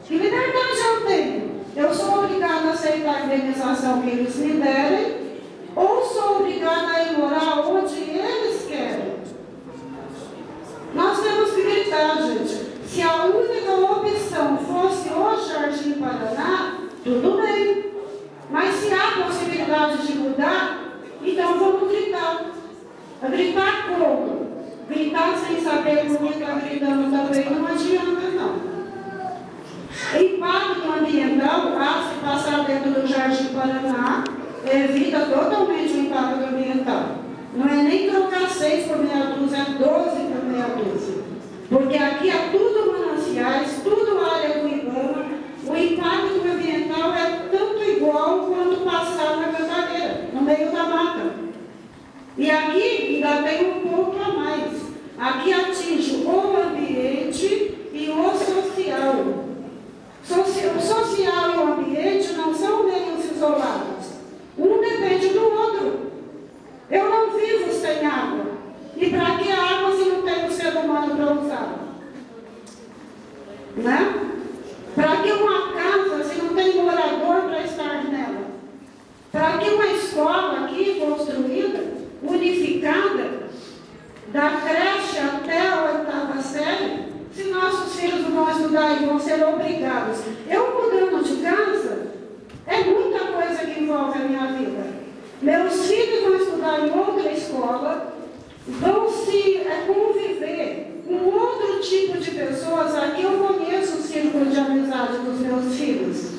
Que liberdade eu tenho? Eu sou obrigada a aceitar a indenização que eles me derem, ou sou obrigada a ir morar onde eles querem? Nós temos que gritar, gente. Se a única opção fosse o Jardim Paraná, tudo bem. Mas se há possibilidade de mudar, então vamos gritar. Gritar como? Gritar sem saber por que está gritando também não adianta, não. Impacto ambiental, se passar dentro do Jardim Paraná, evita totalmente o impacto ambiental. Não é nem trocar 6 por meia dúzia, é 12 por meia dúzia. Porque aqui é tudo mananciais, tudo área do IBAMA. O impacto ambiental é tanto igual quanto passar na Cantareira, no meio da mata. E aqui ainda tem um pouco a mais. Aqui atinge o ambiente e o social. O social e o ambiente não são meios isolados. Um depende do outro. Eu não vivo sem água. E para que água se não tem o ser humano para usar? Né? Para que uma casa se não tem morador para estar nela? Para que uma escola aqui construída, unificada, da creche até a 8ª série, se nossos filhos vão estudar e vão ser obrigados? Eu mudando de casa, é muita coisa que envolve a minha vida. Meus filhos vão estudar em outra escola, vão se conviver com outro tipo de pessoas. Aqui eu conheço o círculo de amizade dos meus filhos.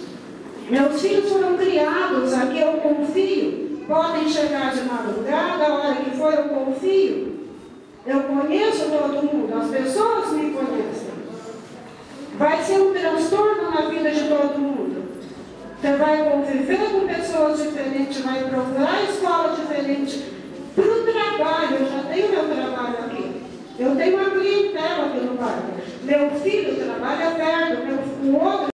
Meus filhos foram criados, aqui eu confio. Podem chegar de madrugada, a hora que for eu confio. Eu conheço todo mundo, as pessoas me conhecem. Vai ser um transtorno na vida de todo mundo. Você vai conviver com pessoas diferentes, vai procurar escola diferente. Para o trabalho, eu já tenho meu trabalho aqui. Eu tenho uma clientela aqui no bairro. Meu filho trabalha perto, o outro